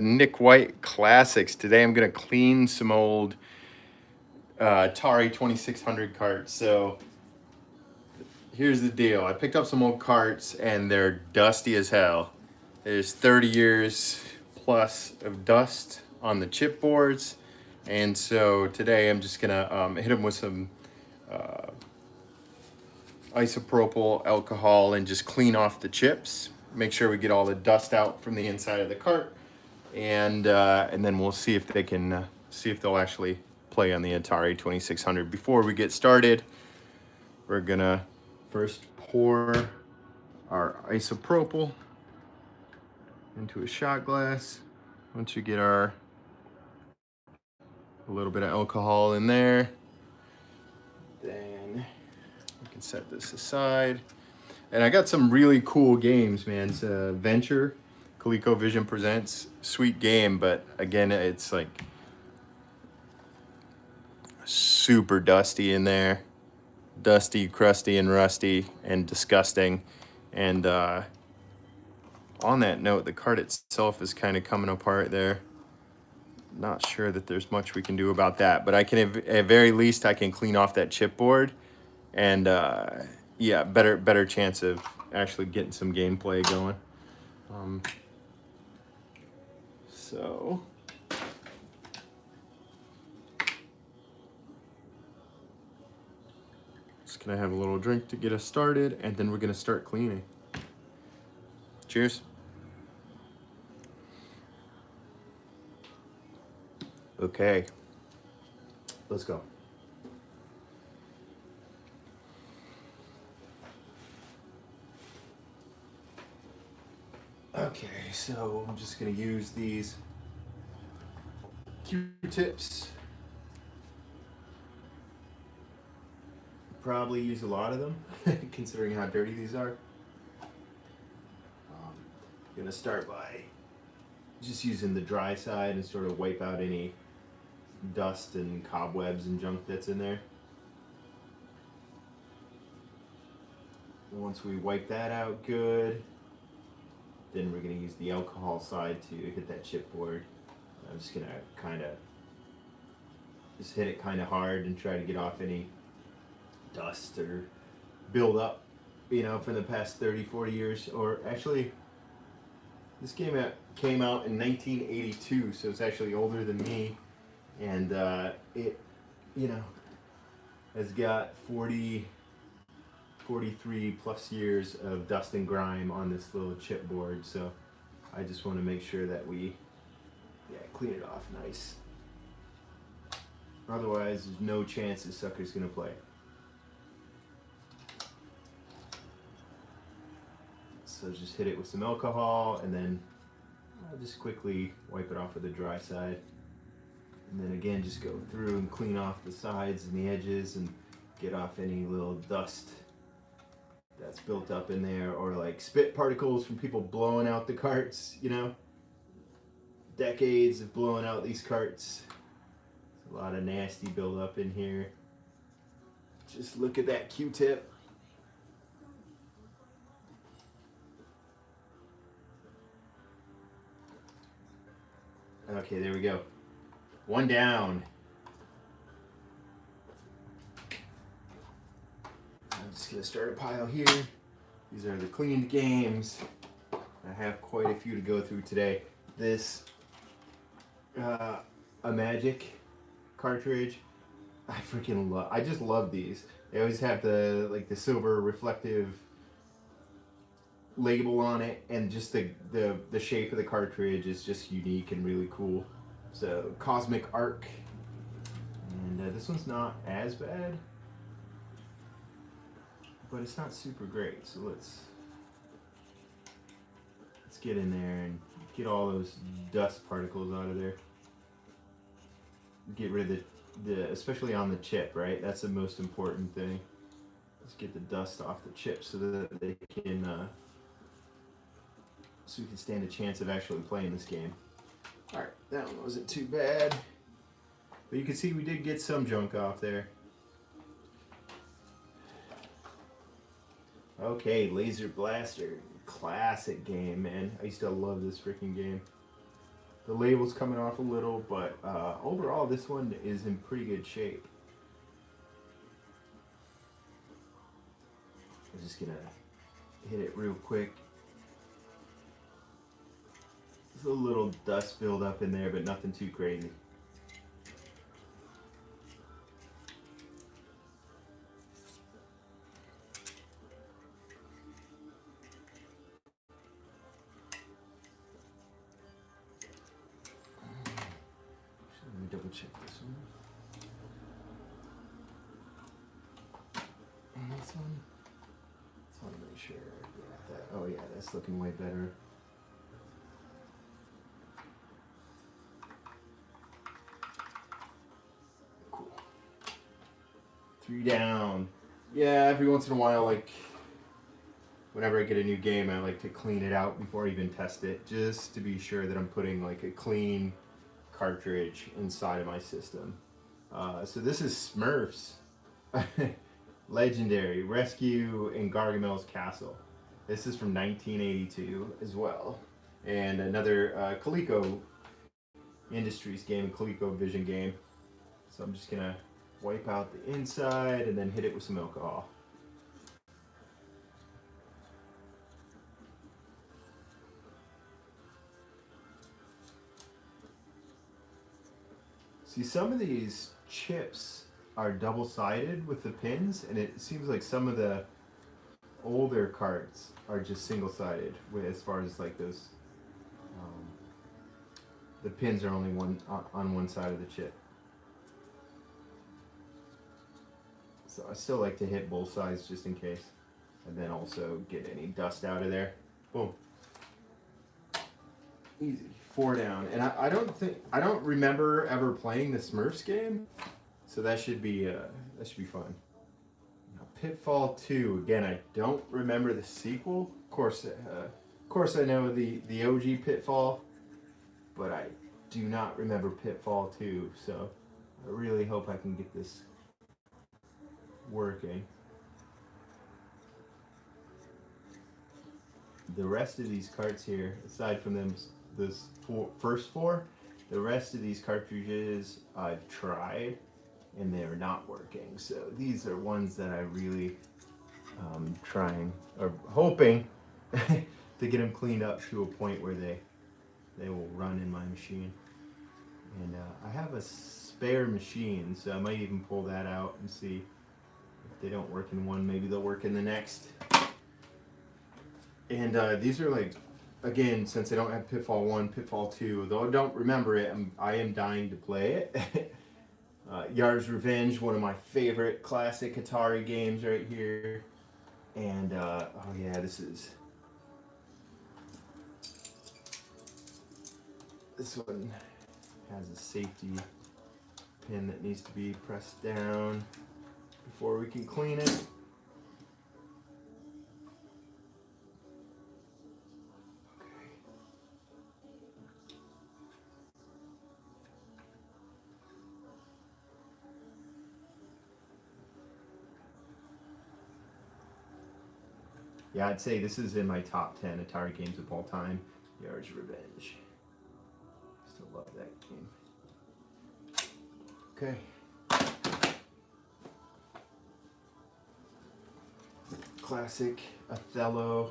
Nick White Classics. Today I'm going to clean some old Atari 2600 carts. So here's the deal. I picked up some old carts and they're dusty as hell. There's 30 years plus of dust on the chipboards. And so today I'm just going to hit them with some isopropyl alcohol and just clean off the chips. Make sure we get all the dust out from the inside of the cart. And then we'll see if they can see if they'll actually play on the Atari 2600. Before we get started, we're gonna first pour our isopropyl into a shot glass. Once you get a little bit of alcohol in there, then we can set this aside. And I got some really cool games, man. It's a Venture, ColecoVision presents. Sweet game, but again, it's like super dusty in there. Dusty, crusty, and rusty, and disgusting. And on that note, the cart itself is kind of coming apart there. Not sure that there's much we can do about that, but I can, at very least, I can clean off that chipboard. And yeah, better chance of actually getting some gameplay going. So just gonna have a little drink to get us started, and then we're gonna start cleaning. Cheers. Okay, let's go. Okay, so I'm just gonna use these Q-tips. Probably use a lot of them, considering how dirty these are. Gonna start by just using the dry side and sort of wipe out any dust and cobwebs and junk that's in there. Once we wipe that out good, then we're gonna use the alcohol side to hit that chipboard. I'm just gonna kind of just hit it kind of hard and try to get off any dust or build up, you know, from the past 30, 40 years. Or actually, this game came out in 1982, so it's actually older than me. And it, you know, has got 43 plus years of dust and grime on this little chipboard. So I just want to make sure that we clean it off nice. Otherwise, there's no chance this sucker's gonna play. So just hit it with some alcohol, and then I'll just quickly wipe it off with the dry side. And then again, just go through and clean off the sides and the edges and get off any little dust that's built up in there, or like spit particles from people blowing out the carts, you know? Decades of blowing out these carts. There's a lot of nasty buildup in here. Just look at that Q-tip. Okay, there we go. One down. I'm just gonna start a pile here. These are the cleaned games. I have quite a few to go through today. This a Magic cartridge. I freaking love. I just love these. They always have the silver reflective label on it, and just the shape of the cartridge is just unique and really cool. So Cosmic Arc, and this one's not as bad, but it's not super great. So let's get in there and get all those dust particles out of there. Get rid of the especially on the chip, right? That's the most important thing. Let's get the dust off the chip so that they can so we can stand a chance of actually playing this game. All right, that one wasn't too bad, but you can see we did get some junk off there. Okay, Laser Blaster, classic game, man. I used to love this freaking game. The label's coming off a little, but overall this one is in pretty good shape. I'm just gonna hit it real quick. There's a little dust buildup in there, but nothing too crazy. Let me double check this one. And this one. Just want to make sure. Yeah, that, oh yeah, that's looking way better. Cool. 3 down. Yeah, every once in a while, like whenever I get a new game, I like to clean it out before I even test it, just to be sure that I'm putting like a clean cartridge inside of my system. So this is Smurfs. Legendary Rescue in Gargamel's Castle. This is from 1982 as well. And another Coleco Industries game, ColecoVision game. So I'm just gonna wipe out the inside and then hit it with some alcohol. See, some of these chips are double-sided with the pins, and it seems like some of the older carts are just single-sided as far as like those the pins are only on one side of the chip. So I still like to hit both sides just in case, and then also get any dust out of there. Boom. Easy. 4 down. And I don't remember ever playing the Smurfs game, so that should be fun. Now, Pitfall 2. Again, I don't remember the sequel. Of course, I know the OG Pitfall, but I do not remember Pitfall 2. So I really hope I can get this working. The rest of these carts here, aside from them, this first 4, the rest of these cartridges I've tried and they're not working. So these are ones that I really trying or hoping to get them cleaned up to a point where they will run in my machine. And I have a spare machine, so I might even pull that out and see if they don't work in one, maybe they'll work in the next. And these are like, again, since I don't have Pitfall 1, Pitfall 2, though I don't remember it, I am dying to play it. Yar's Revenge, one of my favorite classic Atari games right here. And, oh yeah, this one has a safety pin that needs to be pressed down before we can clean it. Yeah, I'd say this is in my top 10 Atari games of all time. Yar's Revenge. Still love that game. Okay. Classic Othello.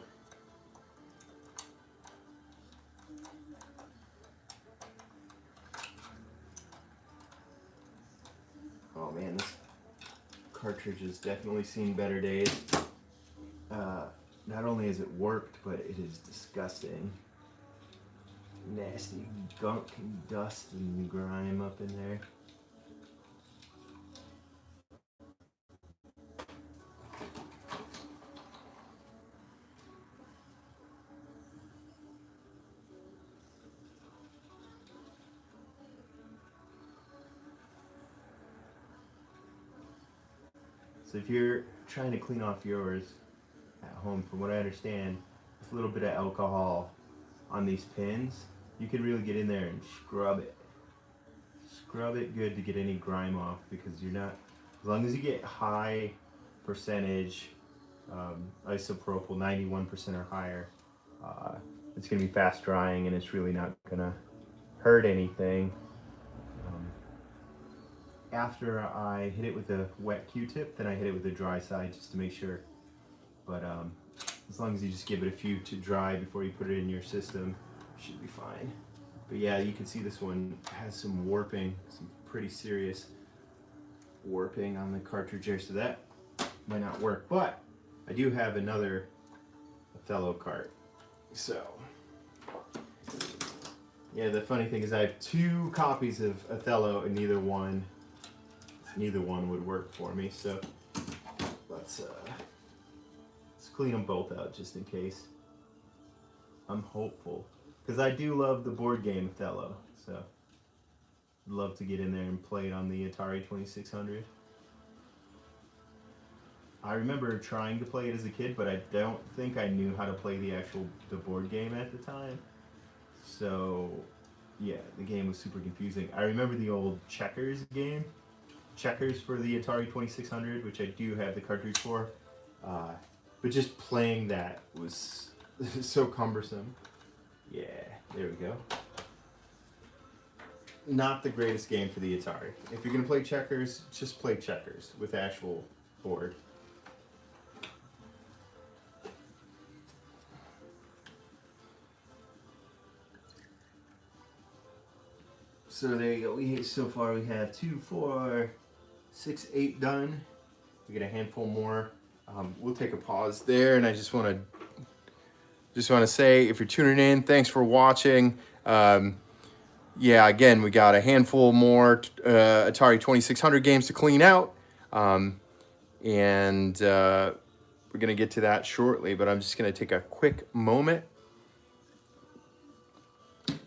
Oh man, this cartridge has definitely seen better days. Not only has it worked, but it is disgusting. Nasty gunk and dust and grime up in there. So if you're trying to clean off yours at home, from what I understand, with a little bit of alcohol on these pins, you can really get in there and scrub it. Scrub it good to get any grime off, because you're not, as long as you get high percentage isopropyl, 91% or higher, it's going to be fast drying, and it's really not going to hurt anything. After I hit it with a wet Q-tip, then I hit it with the dry side just to make sure. But as long as you just give it a few to dry before you put it in your system, it should be fine. But yeah, you can see this one has some warping, some pretty serious warping on the cartridge here, so that might not work. But I do have another Othello cart. So yeah, the funny thing is I have 2 copies of Othello and neither one would work for me. So let's clean them both out just in case. I'm hopeful because I do love the board game Othello, so I'd love to get in there and play it on the Atari 2600. I remember trying to play it as a kid, but I don't think I knew how to play the board game at the time. So yeah, the game was super confusing. I remember the old Checkers game, Checkers for the Atari 2600, which I do have the cartridge for. But just playing that was so cumbersome. Yeah, there we go. Not the greatest game for the Atari. If you're gonna play checkers, just play checkers with actual board. So there you go. So far we have 2, 4, 6, 8 done. We get a handful more. We'll take a pause there, and I just want to say, if you're tuning in, thanks for watching. Yeah, again, we got a handful more Atari 2600 games to clean out, and we're gonna get to that shortly. But I'm just gonna take a quick moment.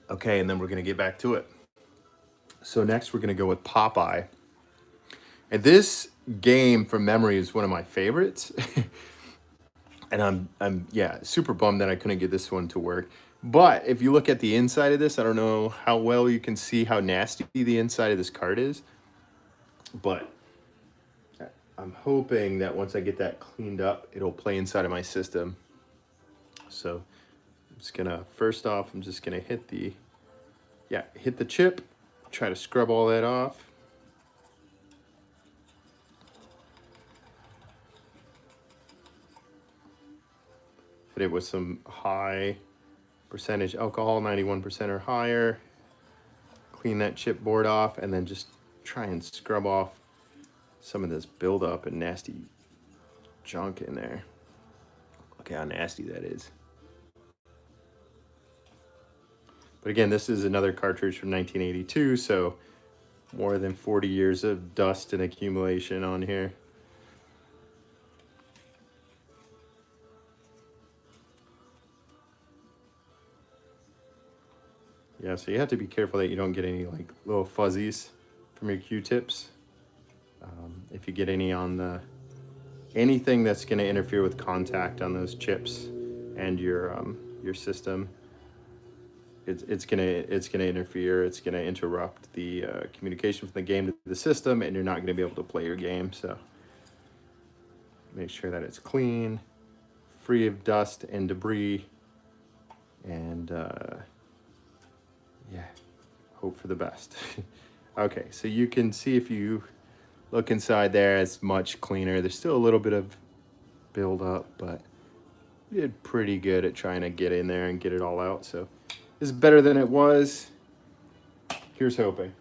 Okay, and then we're gonna get back to it. So next we're gonna go with Popeye. And this game from memory is one of my favorites. And I'm yeah, super bummed that I couldn't get this one to work. But if you look at the inside of this, I don't know how well you can see how nasty the inside of this card is. But I'm hoping that once I get that cleaned up, it'll play inside of my system. So I'm just gonna, first off, I'm just gonna hit the chip, try to scrub all that off. Hit it with some high percentage alcohol, 91% or higher. Clean that chipboard off, and then just try and scrub off some of this buildup and nasty junk in there. Look how nasty that is. But again, this is another cartridge from 1982, so more than 40 years of dust and accumulation on here. Yeah, so you have to be careful that you don't get any like little fuzzies from your Q-tips. If you get any on anything that's going to interfere with contact on those chips and your system, it's gonna interfere. It's gonna interrupt the communication from the game to the system, and you're not gonna be able to play your game. So make sure that it's clean, free of dust and debris, and yeah, hope for the best. Okay, so you can see if you look inside there, it's much cleaner. There's still a little bit of buildup, but we did pretty good at trying to get in there and get it all out. So this is better than it was. Here's hoping.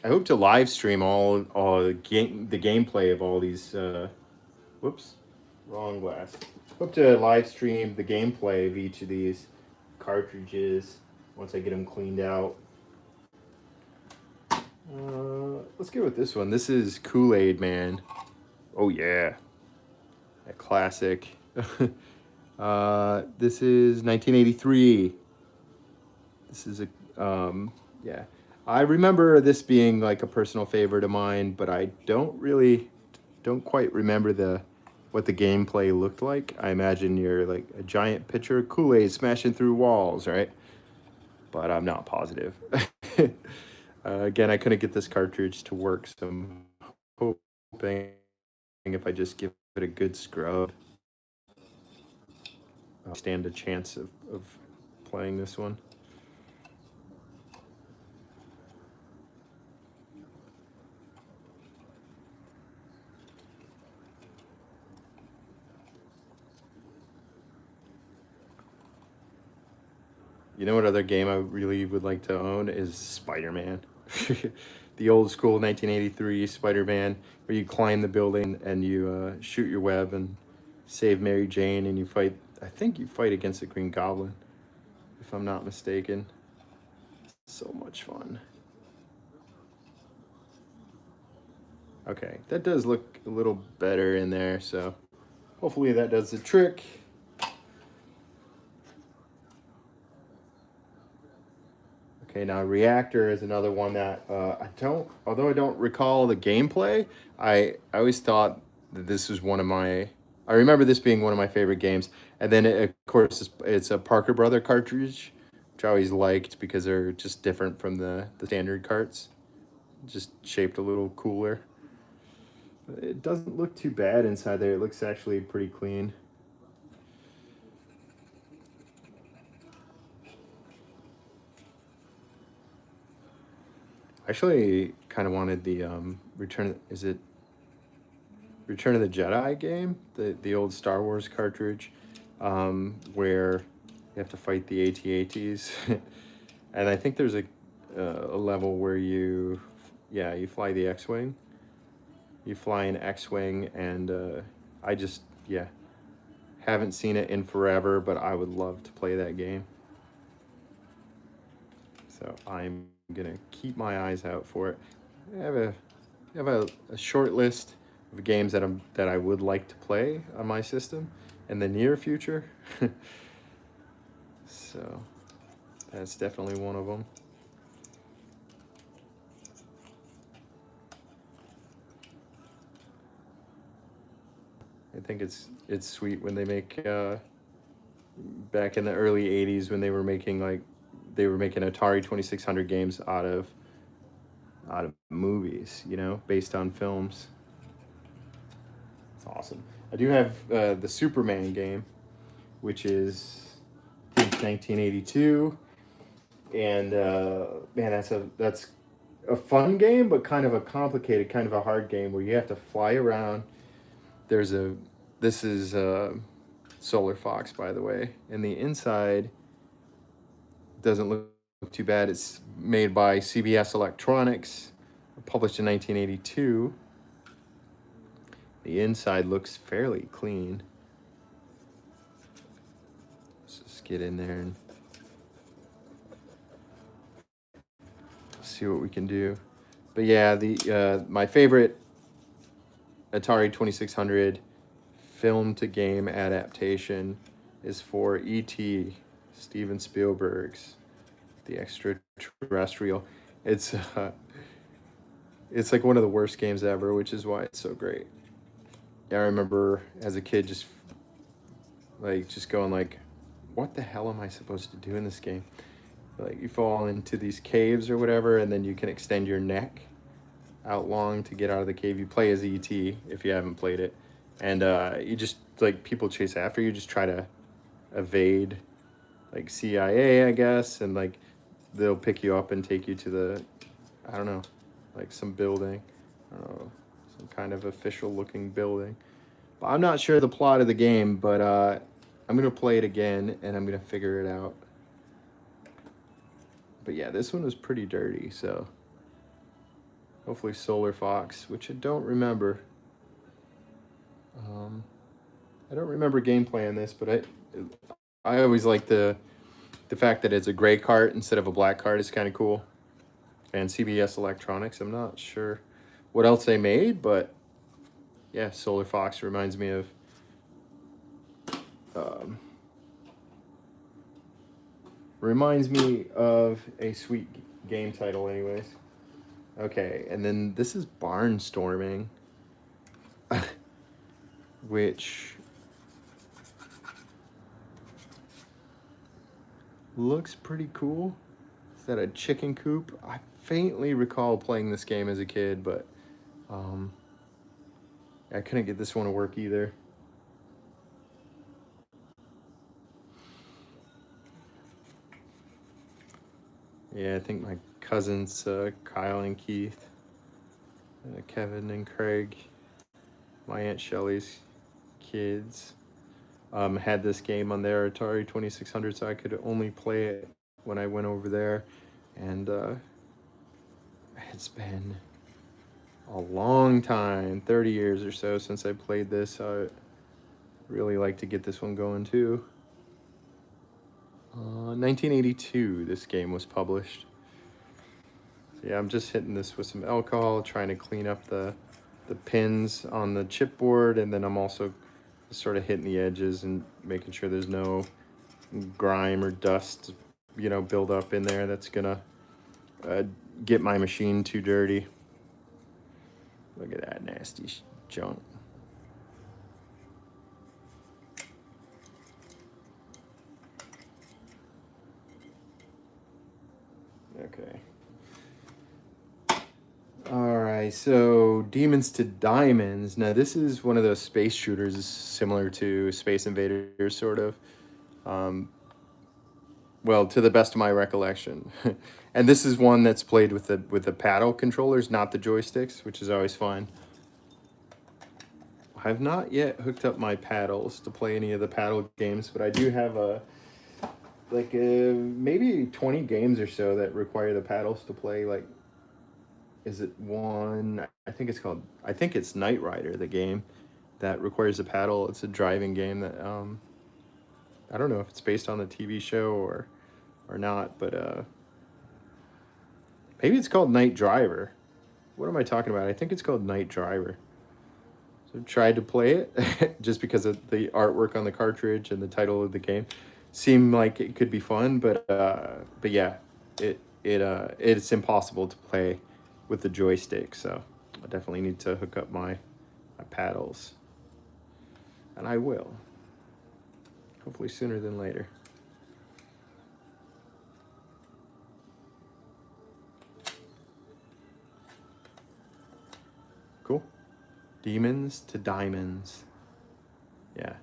I hope to live stream all the gameplay of all these. Whoops, wrong glass. Hope to live stream the gameplay of each of these cartridges once I get them cleaned out. Let's go with this one. This is Kool-Aid Man. Oh yeah, a classic. This is 1983. This is a yeah. I remember this being like a personal favorite of mine, but I don't quite remember what the gameplay looked like. I imagine you're like a giant pitcher of Kool-Aid smashing through walls, right? But I'm not positive. Again, I couldn't get this cartridge to work, so I'm hoping if I just give it a good scrub. stand a chance of playing this one. You know what other game I really would like to own is Spider-Man. The old school 1983 Spider-Man, where you climb the building and you shoot your web and save Mary Jane, and you fight. I think you fight against the Green Goblin, if I'm not mistaken. So much fun. Okay, that does look a little better in there, so hopefully that does the trick. Okay, now Reactor is another one that although I don't recall the gameplay, I always thought that this was one of my, I remember this being one of my favorite games. And then, of course, it's a Parker Brother cartridge, which I always liked because they're just different from the standard carts, just shaped a little cooler. It doesn't look too bad inside there. It looks actually pretty clean. I actually kind of wanted the Return of the Jedi game, the old Star Wars cartridge, where you have to fight the AT-ATs. And I think there's a level where you fly the X-Wing. You fly an X-Wing, and I just, haven't seen it in forever, but I would love to play that game. So I'm gonna keep my eyes out for it. I have a short list of games that I would like to play on my system in the near future. So that's definitely one of them. I think it's sweet when they make back in the early 80s when they were making Atari 2600 games out of movies, based on films. It's awesome. I do have the Superman game, which is, I think, 1982, and man, that's a fun game, but kind of a complicated, kind of a hard game where you have to fly around. This is Solar Fox, by the way, and the inside doesn't look too bad. It's made by CBS Electronics, published in 1982. The inside looks fairly clean. Let's just get in there and see what we can do. But yeah, the my favorite Atari 2600 film to game adaptation is for E.T., Steven Spielberg's The Extraterrestrial. It's like one of the worst games ever, which is why it's so great. I remember as a kid just going like, what the hell am I supposed to do in this game? Like, you fall into these caves or whatever, and then you can extend your neck out long to get out of the cave. You play as E.T. if you haven't played it, and you just, like, people chase after you, just try to evade, like, CIA, I guess, and like they'll pick you up and take you to the, I don't know, like some building, I don't know, some kind of official looking building. But I'm not sure the plot of the game, but I'm gonna play it again and I'm gonna figure it out. But yeah, this one was pretty dirty, so hopefully Solar Fox, which I don't remember. I don't remember gameplay on this, but I always like the fact that it's a gray cart instead of a black cart is kind of cool. And CBS Electronics, I'm not sure what else they made, but yeah, Solar Fox reminds me of a sweet game title anyways. Okay, and then this is Barnstorming, which looks pretty cool. Is that a chicken coop? I faintly recall playing this game as a kid, but I couldn't get this one to work either. Yeah, I think my cousins, Kyle and Keith, Kevin and Craig, my Aunt Shelley's kids, had this game on their Atari 2600, so I could only play it when I went over there. And it's been a long time, 30 years or so since I played this. I really like to get this one going too. 1982 this game was published. So yeah, I'm just hitting this with some alcohol, trying to clean up the pins on the chipboard, and then I'm also sort of hitting the edges and making sure there's no grime or dust, build up in there that's gonna get my machine too dirty. Look at that nasty junk. Okay. All right, so Demons to Diamonds. Now, this is one of those space shooters similar to Space Invaders, sort of. Well, to the best of my recollection. And this is one that's played with the paddle controllers, not the joysticks, which is always fun. I've not yet hooked up my paddles to play any of the paddle games, but I do have maybe 20 games or so that require the paddles to play. Like, is it one? I think it's Knight Rider, the game that requires a paddle. It's a driving game that I don't know if it's based on the TV show or not, but maybe it's called Night Driver. What am I talking about? I think it's called Night Driver. So I tried to play it just because of the artwork on the cartridge and the title of the game seemed like it could be fun, but yeah, it's impossible to play with the joystick. So I definitely need to hook up my paddles, and I will. Hopefully sooner than later. Cool. Demons to Diamonds. Yeah.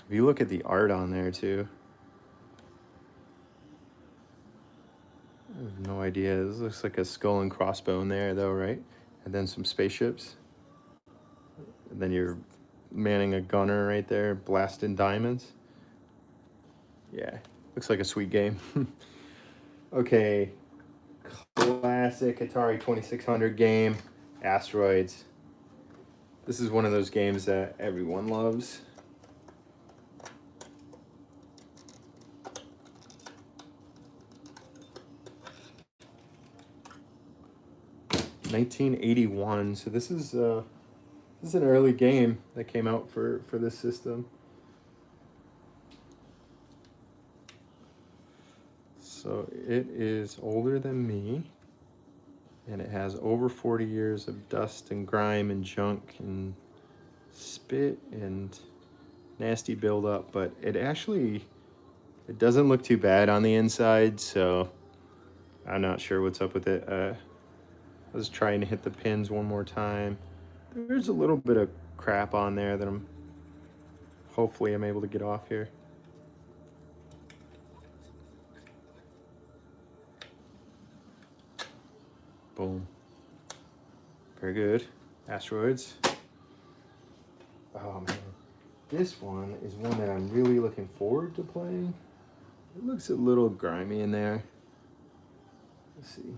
If you look at the art on there too, I have no idea. This looks like a skull and crossbone there though, right? And then some spaceships. And then you're manning a gunner right there, blasting diamonds. Yeah, looks like a sweet game. Okay, classic Atari 2600 game, Asteroids. This is one of those games that everyone loves. (1981). So this is an early game that came out for this system. So it is older than me, and it has over 40 years of dust and grime and junk and spit and nasty buildup, but it doesn't look too bad on the inside, so I'm not sure what's up with it. I was trying to hit the pins one more time. There's a little bit of crap on there that hopefully I'm able to get off here. Boom. Very good. Asteroids. Oh man. This one is one that I'm really looking forward to playing. It looks a little grimy in there. Let's see.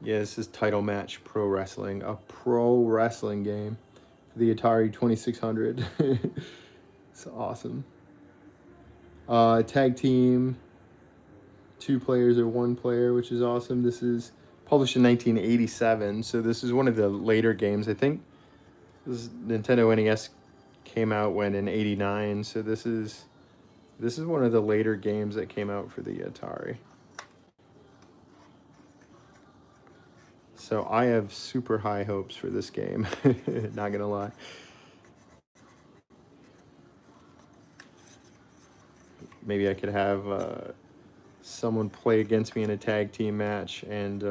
Yeah, this is Title Match Pro Wrestling, a pro wrestling game for the Atari 2600. It's awesome. Tag team, 2 players or 1 player, which is awesome. This is published in 1987, so this is one of the later games. I think this Nintendo NES came out in '89, so this is one of the later games that came out for the Atari. So I have super high hopes for this game, not gonna lie. Maybe I could have someone play against me in a tag team match and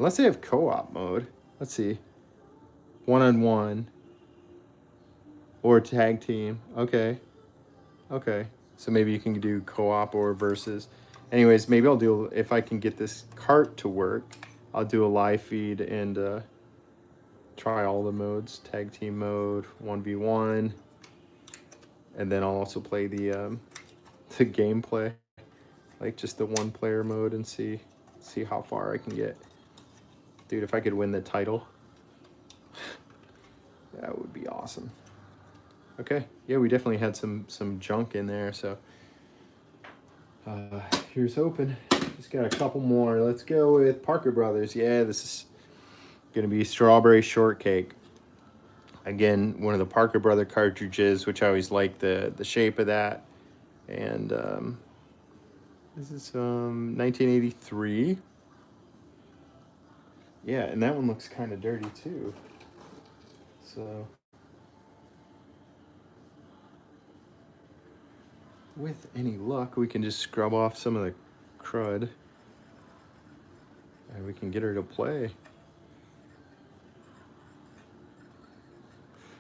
Unless they have co-op mode. Let's see. 1-on-1. Or tag team. Okay. Okay. So maybe you can do co-op or versus. Anyways, maybe I'll do, if I can get this cart to work, I'll do a live feed and try all the modes. Tag team mode, 1v1. And then I'll also play the gameplay. Like just the one player mode and see how far I can get. Dude, if I could win the title, that would be awesome. Okay, yeah, we definitely had some junk in there, so here's hoping. Just got a couple more. Let's go with Parker Brothers. Yeah, this is gonna be strawberry shortcake. Again, one of the Parker Brother cartridges, which I always like the shape of that. And this is 1983. Yeah, and that one looks kind of dirty too. So with any luck, we can just scrub off some of the crud and we can get her to play.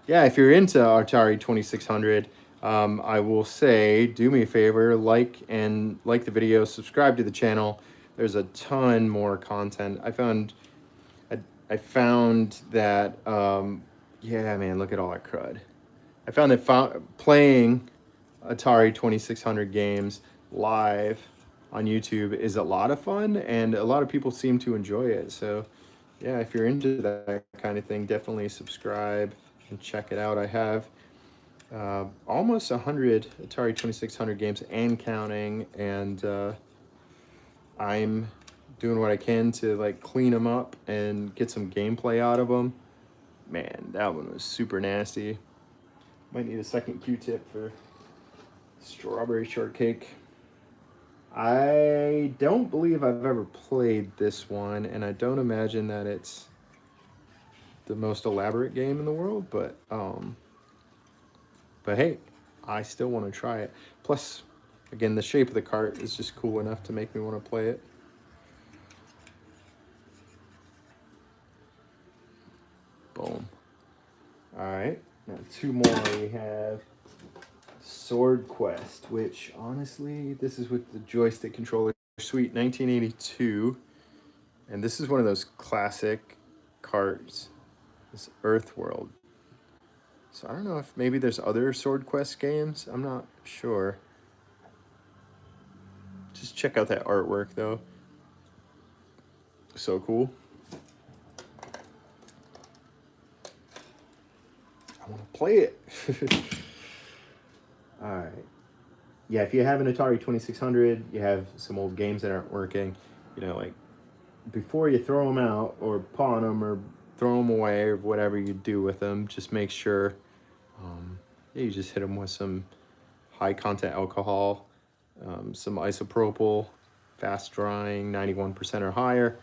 Yeah, if you're into Atari 2600, I will say, do me a favor, like the video, subscribe to the channel. There's a ton more content. I found that, yeah, man, look at all that crud. I found that playing Atari 2600 games live on YouTube is a lot of fun, and a lot of people seem to enjoy it. So, yeah, if you're into that kind of thing, definitely subscribe and check it out. I have almost 100 Atari 2600 games and counting, and I'm doing what I can to like clean them up and get some gameplay out of them. Man, that one was super nasty. Might need a second Q-tip for strawberry shortcake. I don't believe I've ever played this one, and I don't imagine that it's the most elaborate game in the world, but hey, I still want to try it. Plus, again, the shape of the cart is just cool enough to make me want to play it. Boom. All right, now two more. We have Sword Quest, which honestly, this is with the joystick controller. Sweet, 1982. And this is one of those classic carts, this Earthworld. So I don't know if maybe there's other Sword Quest games. I'm not sure. Just check out that artwork though. So cool. I want to play it. All right. Yeah, if you have an Atari 2600, you have some old games that aren't working, you know, like before you throw them out or pawn them or throw them away or whatever you do with them, just make sure yeah, you just hit them with some high content alcohol, some isopropyl, fast drying, 91% or higher.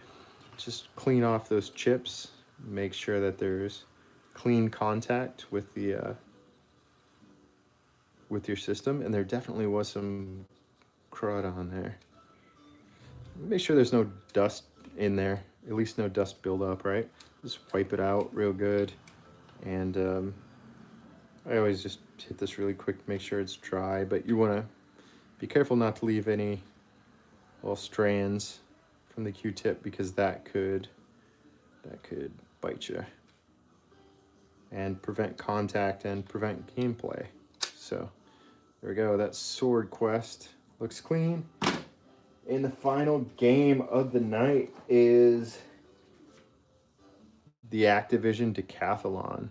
Just clean off those chips, make sure that there's clean contact with the with your system, and there definitely was some crud on there. Make sure there's no dust in there, at least no dust buildup, right? Just wipe it out real good. And I always just hit this really quick to make sure it's dry, but you want to be careful not to leave any little strands from the Q-tip, because that could bite you and prevent contact and prevent gameplay. So there we go, that's Sword Quest. Looks clean. And the final game of the night is the Activision Decathlon,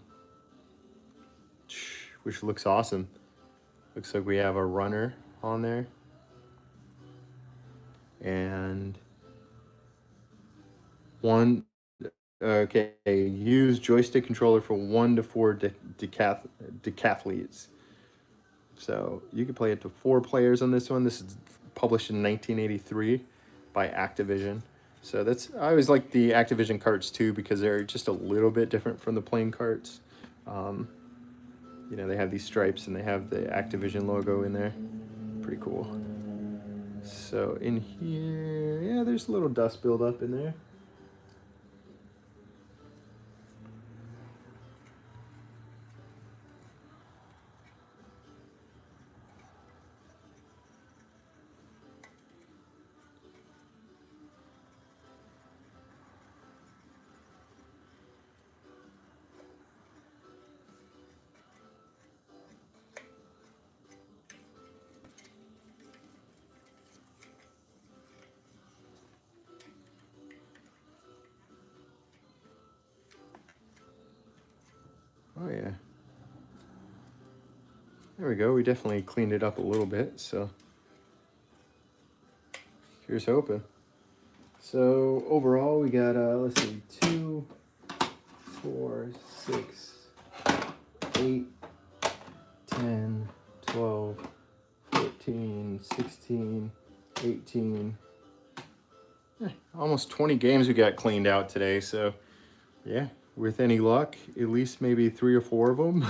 which looks awesome. Looks like we have a runner on there. And okay, use joystick controller for 1 to 4 decathletes. So you can play it to 4 players on this one. This is published in 1983 by Activision. So that's, I always like the Activision carts too, because they're just a little bit different from the plain carts. You know, they have these stripes and they have the Activision logo in there. Pretty cool. So in here, yeah, there's a little dust buildup in there. There we go. We definitely cleaned it up a little bit, so here's hoping. So overall, we got, let's see, 2, 4, 6, 8, 10, 12, 14, 16, 18, almost 20 games we got cleaned out today. So yeah, with any luck, at least maybe 3 or 4 of them,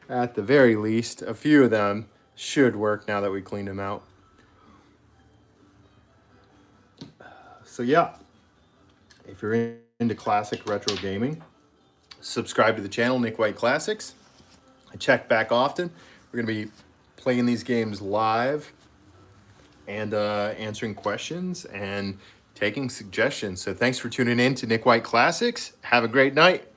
at the very least, a few of them should work now that we cleaned them out. So yeah, if you're into classic retro gaming, subscribe to the channel, Nick White Classics. I check back often. We're going to be playing these games live and answering questions and taking suggestions. So thanks for tuning in to Nick White Classics. Have a great night.